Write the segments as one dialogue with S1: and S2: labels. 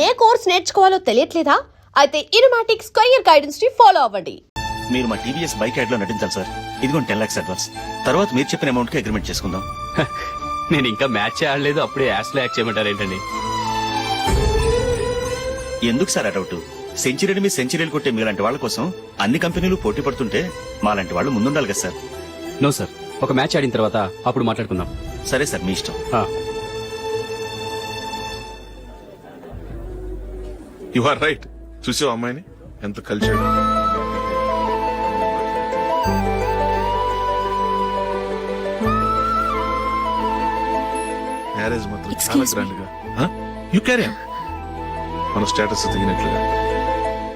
S1: ఏ course నేర్చుకోవాలో తెలియట్లేదా? అయితే ఇనుమాటిక్స్ career guidance ని follow అవ్వండి.
S2: మీరు మా టీవీఎస్ బైక్ యాడ్ లో నటించాలి సార్. ఇదిగోండి 10 lakhs అడ్వాన్స్. తర్వాత మీరు చెప్పిన అమౌంట్ కి అగ్రిమెంట్ చేసుకుందాం.
S3: నేను ఇంకా మ్యాచ్ ఆడలేదు, అప్పుడే యాడ్స్ లో యాక్ట్ చేయమంటారు ఏంటండి?
S2: ఎందుకు సార్ ఆ డౌట్? సెంచరీని మీ సెంచరీలు కొట్టే మీలాంటి వాళ్ళ కోసం అన్ని కంపెనీలు పోటీ పడుతుంటే మాలాంటి వాళ్ళు ముందుండాలి కదా సార్.
S3: నో సార్, ఒక మ్యాచ్ ఆడిన తర్వాత అప్పుడు మాట్లాడుకుందాం.
S2: సరే సార్, మీ ఇష్టం.
S4: You are right. చూసావు అమ్మాయిని ఎంత కలిసాడు. మ్యారేజ్ మాత్రం చాలా గ్రాండ్ గా. You carry on. మన స్టేటస్ దిగినట్లుగా.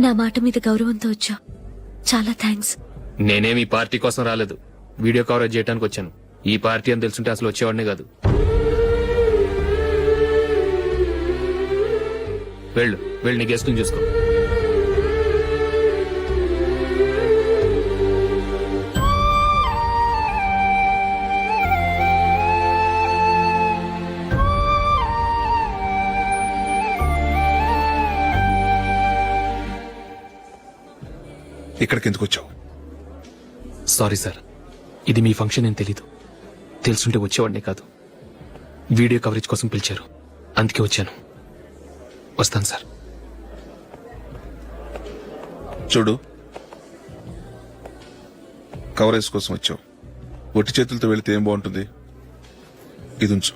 S5: నా మాట మీద గౌరవంతో వచ్చా. చాలా థ్యాంక్స్.
S6: నేనేమి ఈ పార్టీ కోసం రాలేదు, వీడియో కవరేజ్ చేయడానికి వచ్చాను. ఈ పార్టీ అని తెలుసుంటే అసలు వచ్చేవాడినే కాదు. వెళ్ళు వెళ్ళు, నీ గెస్ట్ని చూసుకో.
S4: ఇక్కడికి ఎందుకు వచ్చావు?
S6: సారీ సార్, ఇది మీ ఫంక్షన్ అని తెలీదు. తెలుసుంటే వచ్చేవాడినే కాదు. వీడియో కవరేజ్ కోసం పిలిచారు, అందుకే వచ్చాను. వస్తాను సార్.
S4: చూడు, కవరేజ్ కోసం వచ్చావు. ఒట్టి చేతులతో వెళితే ఏం బాగుంటుంది? ఇది ఉంచు.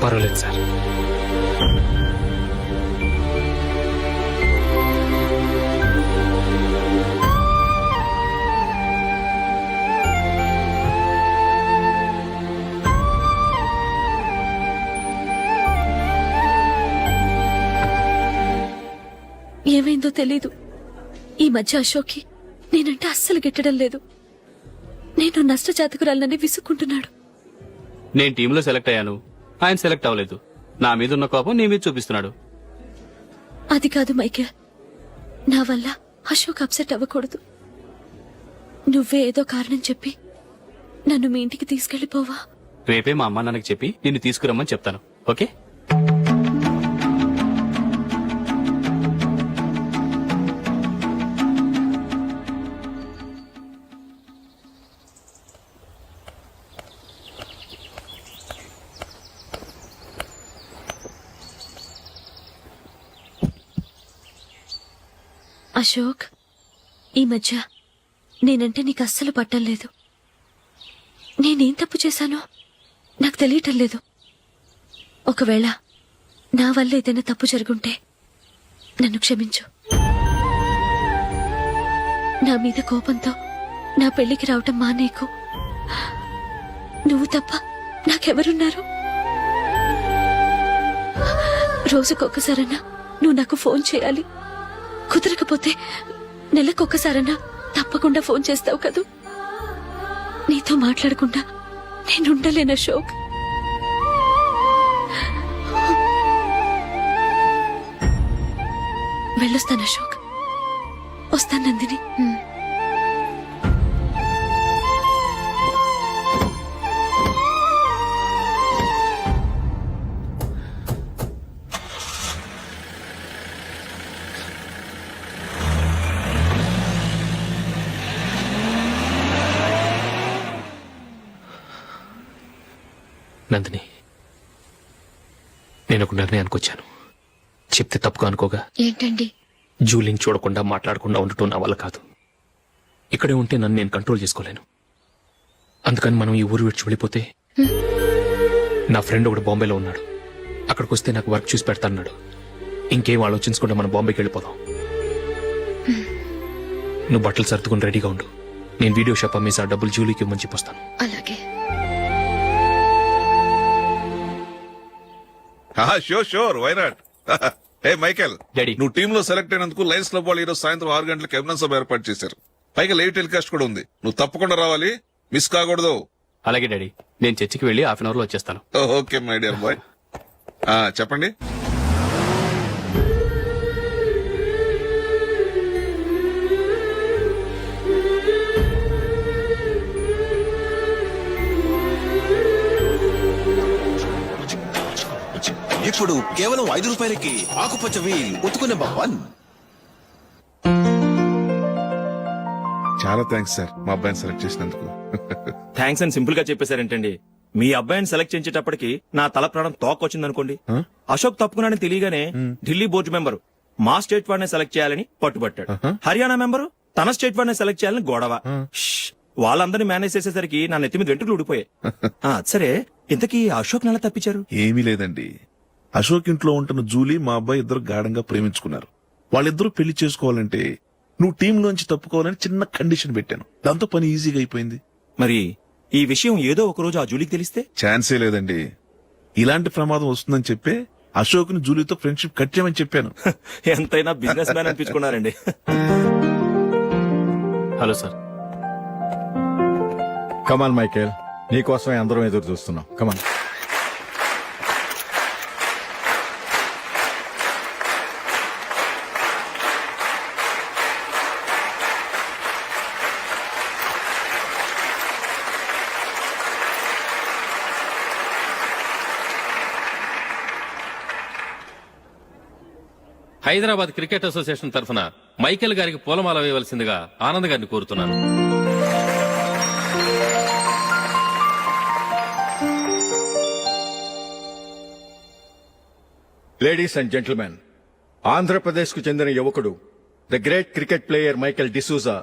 S6: పర్వాలేదు సార్.
S5: ఏమైందో తెలీదు. ఈ మధ్య అశోక్కి నేనంటే అస్సలు గిట్టడం లేదు. నేను నష్టజాతకురాలని విసుక్కుంటున్నాడు.
S3: నేను టీంలో సెలెక్ట్ అయ్యాను, ఆయన సెలెక్ట్ అవ్వలేదు. నా మీద ఉన్న కోపం నీ మీద చూపిస్తున్నాడు.
S5: అది కాదు మైకేల్, నా వల్ల అశోక్ అప్సెట్ అవ్వకూడదు. నువ్వే ఏదో కారణం చెప్పి నన్ను మీ ఇంటికి తీసుకెళ్లిపోవా?
S3: రేపే మా అమ్మ నాన్నకి చెప్పి నిన్ను తీసుకురమ్మని చెప్తాను. ఓకే?
S5: అశోక్, ఈ మధ్య నేనంటే నీకు అస్సలు పట్టం లేదు. నేనేం తప్పు చేశానో నాకు తెలియటం లేదు. ఒకవేళ నా వల్ల ఏదైనా తప్పు జరుగుంటే నన్ను క్షమించు. నా మీద కోపంతో నా పెళ్లికి రావటం మానేకు. నువ్వు తప్ప నాకెవరున్నారు? రోజుకొక్కసారన్నా నువ్వు నాకు ఫోన్ చేయాలి. కుదరకపోతే నెలకొక్కసారన్నా తప్పకుండా ఫోన్ చేస్తావు కదూ. నీతో మాట్లాడకుండా నేనుండలేను అశోక్. వెళ్ళొస్తాను అశోక్. వస్తాను నందిని.
S6: నందిని, నేను ఒక నిర్ణయానికి వచ్చాను. చెప్తే తప్పుగా అనుకోగా.
S5: ఏంటండి?
S6: జూలిని చూడకుండా మాట్లాడకుండా ఉండటం నా వల్ల కాదు. ఇక్కడే ఉంటే నన్ను నేను కంట్రోల్ చేసుకోలేను. అందుకని మనం ఈ ఊరు విడిచి వెళ్ళిపోతే, నా ఫ్రెండ్ ఒకడు బాంబేలో ఉన్నాడు, అక్కడికి వస్తే నాకు వర్క్ చూసి పెడతాన్నాడు. ఇంకేం ఆలోచించకుండా మనం బాంబేకి వెళ్ళిపోదాం. నువ్వు బట్టలు సర్దుకుని రెడీగా ఉండు. నేను వీడియో షాప్ అమ్మేసి ఆ డబ్బులు జూలీకి ఇవ్వమని చెప్పొస్తాను.
S5: అలాగే.
S4: Sure, why not? Hey Michael,
S3: daddy.
S4: నువ్వు టీమ్ లో సెలెక్ట్ అయినందుకు లయన్స్ క్లబ్ వాళ్ళు ఈరోజు సాయంత్రం 6 గంటలకు అభినందన సభ ఏర్పాటు చేశారు. పైగా లైవ్ టెలికాస్ట్ కూడా ఉంది. నువ్వు తప్పకుండా రావాలి, మిస్ కాకూడదు.
S3: అలాగే డాడీ, నేను చర్చికి వెళ్ళి హాఫ్ అన్ అవర్ లో వచ్చేస్తాను.
S4: Okay my dear bye. చెప్పండి.
S7: ఇప్పుడు కేవలం 5 రూపాయలకి ఆకుపచ్చ వీల్ ఉతుకు నెంబర్ 1.
S4: చాలా థ్యాంక్స్ సార్ మా అబ్బాయిని సెలెక్ట్ చేసినందుకు.
S2: థ్యాంక్స్ అని సింపుల్ గా చెప్పేశారేంటండి. మీ అబ్బాయిని సెలెక్ట్ చేసేటప్పటికి నా తల ప్రాణం తోకొచ్చిందనుకోండి. అశోక్ తప్పుకున్నాడని తెలియగానే ఢిల్లీ బోర్డు మెంబరు మా స్టేట్ వాడిని సెలెక్ట్ చేయాలని పట్టుబట్టాడు. హర్యానా మెంబరు తన స్టేట్ వాడిని సెలెక్ట్ చేయాలని గొడవ. ష్, వాళ్ళందరినీ మేనేజ్ చేసేసరికి నా నెత్తి మీద వెంట్రులు ఊడిపోయాయి. సరే, ఇంతకీ అశోక్ నెల తప్పించారు?
S4: ఏమీ లేదండి, అశోక్ ఇంట్లో ఉంటున్న జూలీ మా అబ్బాయి ఇద్దరు గాఢంగా ప్రేమించుకున్నారు. వాళ్ళిద్దరూ పెళ్లి చేసుకోవాలంటే నువ్వు టీంలోంచి తప్పుకోవాలని చిన్న కండిషన్ పెట్టాను. దాంతో పని ఈజీగా అయిపోయింది.
S2: మరి ఈ విషయం ఏదో ఒక రోజు ఆ జూలీకి తెలిస్తే?
S4: ఛాన్సే లేదండి. ఇలాంటి ప్రమాదం వస్తుందని చెప్పే అశోక్ ని జూలీతో ఫ్రెండ్షిప్ కట్ చేయమని చెప్పాను.
S2: ఎంతైనా బిజినెస్ మ్యాన్ అనిపించుకున్నారండి.
S3: Hello sir.
S8: కమాన్ మైకేల్, నీకోసమే అందరం ఎదురు చూస్తున్నాం. కమాన్.
S6: హైదరాబాద్ క్రికెట్ అసోసియేషన్ తరఫున మైకేల్ గారికి పూలమాల వేయవలసిందిగా ఆనంద్ గారిని కోరుతున్నాను.
S8: లేడీస్ అండ్ జెంటిల్మెన్, ఆంధ్రప్రదేశ్ కు చెందిన యువకుడు the great cricket player Michael D'Souza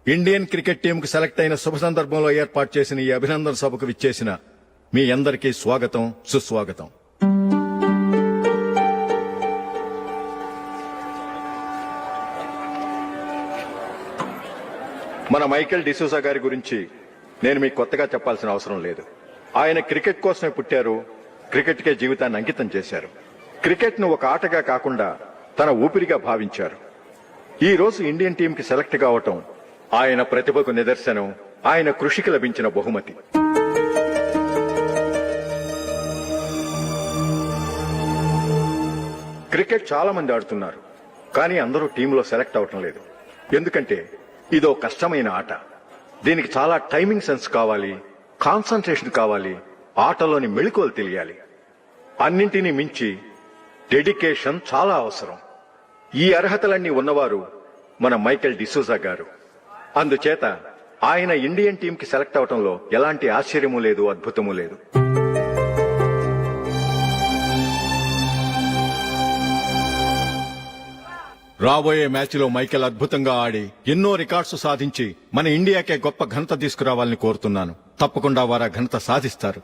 S8: Indian cricket టీంకు సెలెక్ట్ అయిన శుభ సందర్భంలో ఏర్పాటు చేసిన ఈ అభినందన సభకు విచ్చేసిన మీ అందరికీ స్వాగతం, సుస్వాగతం. మన మైకేల్ డిసూజా గారి గురించి నేను మీకు కొత్తగా చెప్పాల్సిన అవసరం లేదు. ఆయన క్రికెట్ కోసమే పుట్టారు, క్రికెట్కే జీవితాన్ని అంకితం చేశారు. క్రికెట్ ను ఒక ఆటగా కాకుండా తన ఊపిరిగా భావించారు. ఈ రోజు ఇండియన్ టీం కి సెలెక్ట్ కావటం ఆయన ప్రతిభకు నిదర్శనం, ఆయన కృషికి లభించిన బహుమతి. క్రికెట్ చాలా మంది ఆడుతున్నారు, కానీ అందరూ టీంలో సెలెక్ట్ అవటం లేదు. ఎందుకంటే ఇదో కష్టమైన ఆట. దీనికి చాలా టైమింగ్ సెన్స్ కావాలి, కాన్సంట్రేషన్ కావాలి, ఆటలోని మెళకువలు తెలియాలి. అన్నింటినీ మించి డెడికేషన్ చాలా అవసరం. ఈ అర్హతలన్నీ ఉన్నవారు మన మైకేల్ డిసూజా గారు. అందుచేత ఆయన ఇండియన్ టీం కి సెలెక్ట్ అవటంలో ఎలాంటి ఆశ్చర్యమూ లేదు, అద్భుతమూ లేదు. రాబోయే మ్యాచ్ లో మైకేల్ అద్భుతంగా ఆడి ఎన్నో రికార్డ్స్ సాధించి మన ఇండియాకే గొప్ప ఘనత తీసుకురావాలని కోరుతున్నాను. తప్పకుండా వారు ఆ ఘనత సాధిస్తారు.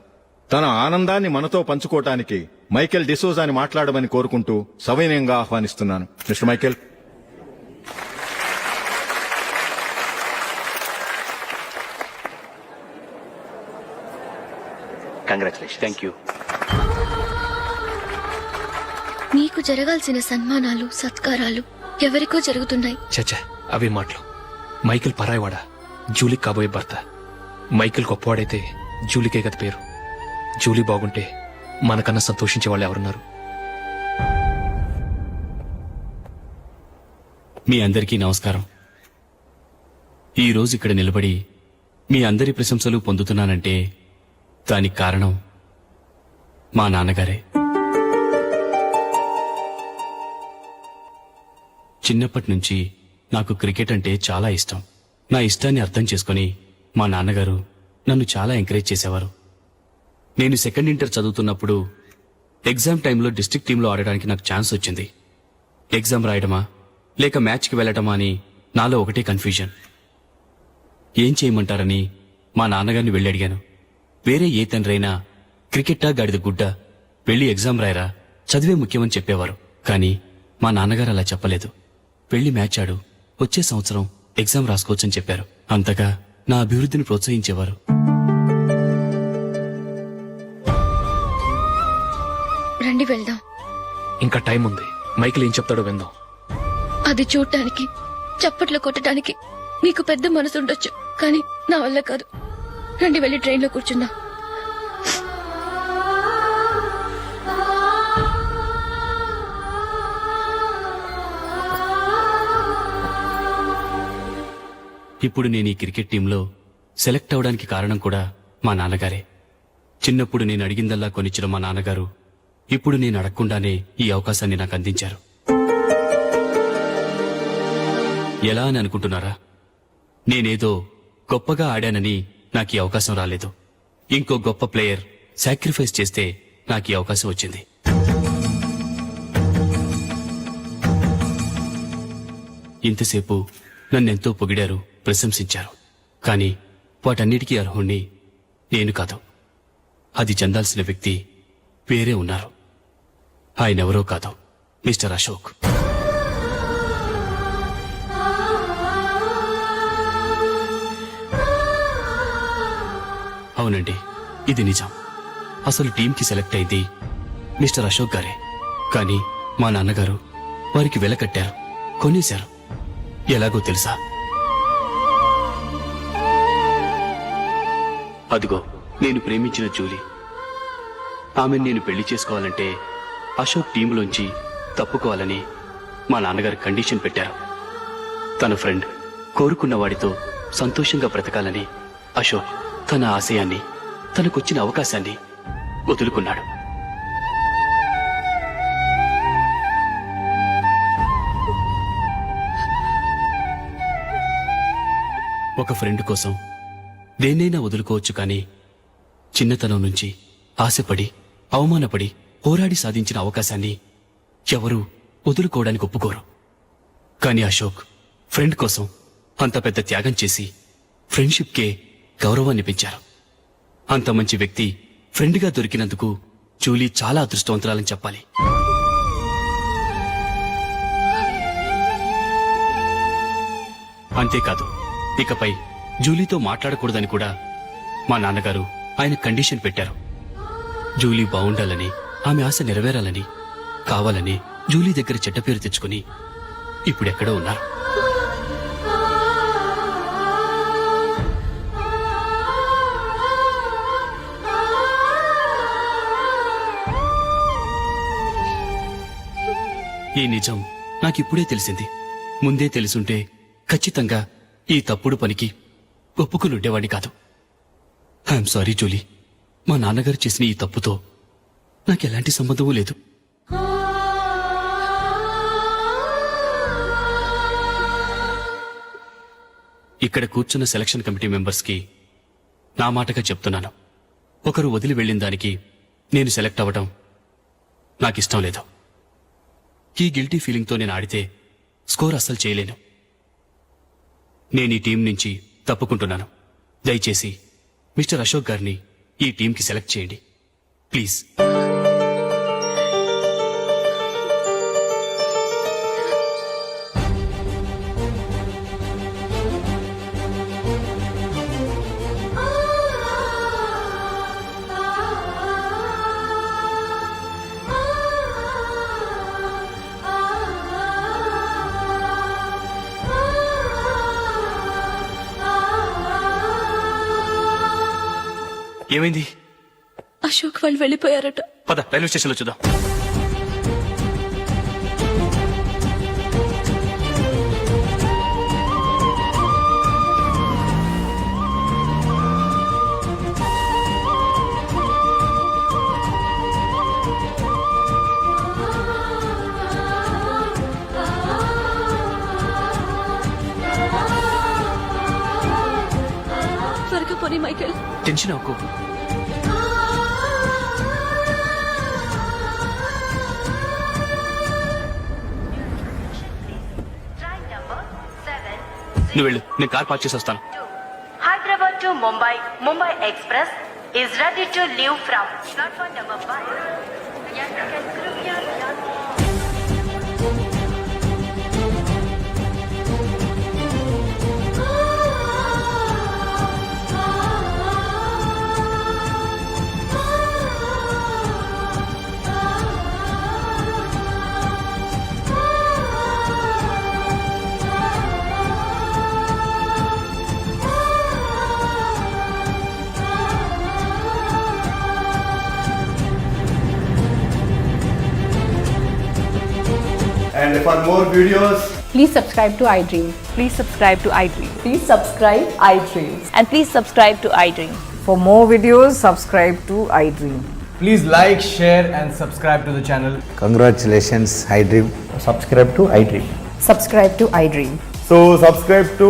S8: తన ఆనందాన్ని మనతో పంచుకోవటానికి మైకేల్ డిసూజాని మాట్లాడమని కోరుకుంటూ సవినయంగా ఆహ్వానిస్తున్నాను. Mister Michael.
S2: Congratulation.
S3: Thank you.
S5: మీకు జరగాల్సిన సన్మానాలు, సత్కారాలు ఎవరికో జరుగుతున్నాయి.
S6: చచ్చా, అవి మాటలు. మైకేల్ పరాయవాడా, జూలీకి కాబోయే భర్త. మైకేల్ గొప్పవాడైతే జూలీకే గది పేరు. జూలీ బాగుంటే మనకన్నా సంతోషించే వాళ్ళు ఎవరున్నారు?
S3: మీ అందరికీ నమస్కారం. ఈ రోజు ఇక్కడ నిలబడి మీ అందరి ప్రశంసలు పొందుతున్నానంటే దానికి కారణం మా నాన్నగారే. చిన్నప్పటి నుంచి నాకు క్రికెట్ అంటే చాలా ఇష్టం. నా ఇష్టాన్ని అర్థం చేసుకుని మా నాన్నగారు నన్ను చాలా ఎంకరేజ్ చేసేవారు. నేను సెకండ్ ఇంటర్ చదువుతున్నప్పుడు ఎగ్జామ్ టైంలో డిస్ట్రిక్ట్ టీంలో ఆడడానికి నాకు ఛాన్స్ వచ్చింది. ఎగ్జామ్ రాయడమా లేక మ్యాచ్కి వెళ్ళటమా అని నాలో ఒకటే కన్ఫ్యూజన్. ఏం చేయమంటారని మా నాన్నగారిని వెళ్ళి అడిగాను. వేరే ఏ తండ్రైనా క్రికెట్టా గాడిద గుడ్డ, వెళ్ళి ఎగ్జామ్ రాయరా, చదివే ముఖ్యమని చెప్పేవారు. కానీ మా నాన్నగారు అలా చెప్పలేదు. వెళ్ళి మ్యాచ్ ఆడు, వచ్చే సంవత్సరం ఎగ్జామ్ రాసుకోవచ్చని చెప్పారు. అంతగా నా అభివృద్ధిని ప్రోత్సహించేవారు.
S5: రండి వెళ్దాం.
S6: ఇంకా టైం ఉంది. మైకేల్ ఏం చెప్తాడో విందాం.
S5: అది చూడటానికి, చప్పట్లు కొట్టడానికి మీకు పెద్ద మనసు ఉండొచ్చు, కానీ నా వల్ల కాదు. రండి వెళ్ళి ట్రైన్లో కూర్చుందాం.
S3: ఇప్పుడు నేను ఈ క్రికెట్ టీంలో సెలెక్ట్ అవడానికి కారణం కూడా మా నాన్నగారే. చిన్నప్పుడు నేను అడిగిందల్లా కొనిచ్చిన మా నాన్నగారు ఇప్పుడు నేను అడగకుండానే ఈ అవకాశాన్ని నాకు అందించారు. ఎలా అని అనుకుంటున్నారా? నేనేదో గొప్పగా ఆడానని నాకు ఈ అవకాశం రాలేదు. ఇంకో గొప్ప ప్లేయర్ సాక్రిఫైస్ చేస్తే నాకు ఈ అవకాశం వచ్చింది. ఇంతసేపు నన్నెంతో పొగిడారు, ప్రశంసించారు. కానీ వాటన్నిటికీ అర్హుణ్ణి నేను కాదు. అది చెందాల్సిన వ్యక్తి వేరే ఉన్నారు. ఆయనెవరో కాదు, మిస్టర్ అశోక్. అవునండి, ఇది నిజం. అసలు టీంకి సెలెక్ట్ అయింది మిస్టర్ అశోక్ గారే. కానీ మా నాన్నగారు వారికి వెల కట్టారు, కొనేశారు. ఎలాగో తెలుసా? అదిగో నేను ప్రేమించిన జూలీ. ఆమెను నేను పెళ్లి చేసుకోవాలంటే అశోక్ టీంలోంచి తప్పుకోవాలని మా నాన్నగారు కండిషన్ పెట్టారు. తన ఫ్రెండ్ కోరుకున్న వాడితో సంతోషంగా బ్రతకాలని అశోక్ తన ఆశయాన్ని, తనకొచ్చిన అవకాశాన్ని వదులుకున్నాడు. ఒక ఫ్రెండ్ కోసం దేన్నైనా వదులుకోవచ్చు, కానీ చిన్నతనం నుంచి ఆశపడి, అవమానపడి, పోరాడి సాధించిన అవకాశాన్ని ఎవరూ వదులుకోవడానికి ఒప్పుకోరు. కానీ అశోక్ ఫ్రెండ్ కోసం అంత పెద్ద త్యాగం చేసి ఫ్రెండ్షిప్కే గౌరవాన్ని పెంచారు. అంత మంచి వ్యక్తి ఫ్రెండ్గా దొరికినందుకు జూలీ చాలా అదృష్టవంతురాలని చెప్పాలి. అంతేకాదు, ఇకపై జూలీతో మాట్లాడకూడదని కూడా మా నాన్నగారు ఆయన కండిషన్ పెట్టారు. జూలీ బావుండాలని, ఆమె ఆశ నెరవేరాలని, కావాలని జూలీ దగ్గర చెడ్డ పేరు తెచ్చుకుని ఇప్పుడెక్కడో ఉన్నారు. ఈ నిజం నాకిప్పుడే తెలిసింది. ముందే తెలుసుంటే ఖచ్చితంగా ఈ తప్పుడు పనికి ఒప్పుకుని ఉండేవాడిని కాదు. I'm sorry Julie. మా నాన్నగారు చేసిన ఈ తప్పుతో నాకెలాంటి సంబంధమూ లేదు. ఇక్కడ కూర్చున్న సెలక్షన్ కమిటీ మెంబర్స్కి నా మాటగా చెప్తున్నాను. ఒకరు వదిలి వెళ్ళిన దానికి నేను సెలెక్ట్ అవ్వడం నాకిష్టం లేదు. ఈ గిల్టీ ఫీలింగ్తో నేను ఆడితే స్కోర్ అస్సలు చేయలేను. నేను ఈ టీం నుంచి తప్పుకుంటున్నాను. దయచేసి మిస్టర్ అశోక్ గారిని ఈ టీంకి సెలెక్ట్ చేయండి ప్లీజ్. ఏమైంది?
S5: అశోక్ వాళ్ళు వెళ్ళిపోయారట.
S3: పద రైల్వే స్టేషన్లో చూద్దాం.
S5: త్వరగా పోనీ మైకేల్.
S3: టెన్షన్ అవ్వకు. నువ్వు వెళ్ళు, నేను కార్ పార్క్ చేసి వస్తాను.
S9: Hyderabad to Mumbai, Mumbai Express is ready to leave from platform number 5. यात्रियों कृपया ध्यान दें.
S10: And for more videos,
S1: Please subscribe to iDream.
S9: Please subscribe to iDream.
S1: Please subscribe iDream.
S9: And please subscribe to iDream.
S11: For more videos, subscribe to iDream.
S10: Please like, share, and subscribe to the channel.
S11: Congratulations, iDream.
S10: Subscribe to iDream.
S9: Subscribe to iDream.
S10: So subscribe to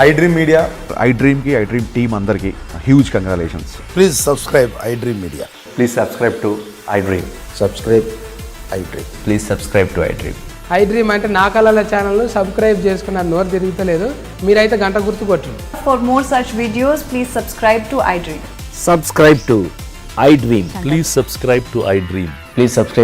S10: iDream Media.
S11: iDream ki iDream team andarki huge congratulations. Please subscribe iDream Media.
S10: Please subscribe to iDream.
S11: Subscribe iDream.
S10: Please subscribe to iDream.
S12: iDream అంటే నా కళల channel subscribe చేసుకున్న నోరు తిరుగుతలేదు మీరైతే గంట గుర్తు కొట్టండి.
S9: For more such videos, please subscribe to iDream.
S11: Subscribe to iDream.
S6: Please subscribe to iDream.
S10: Please subscribe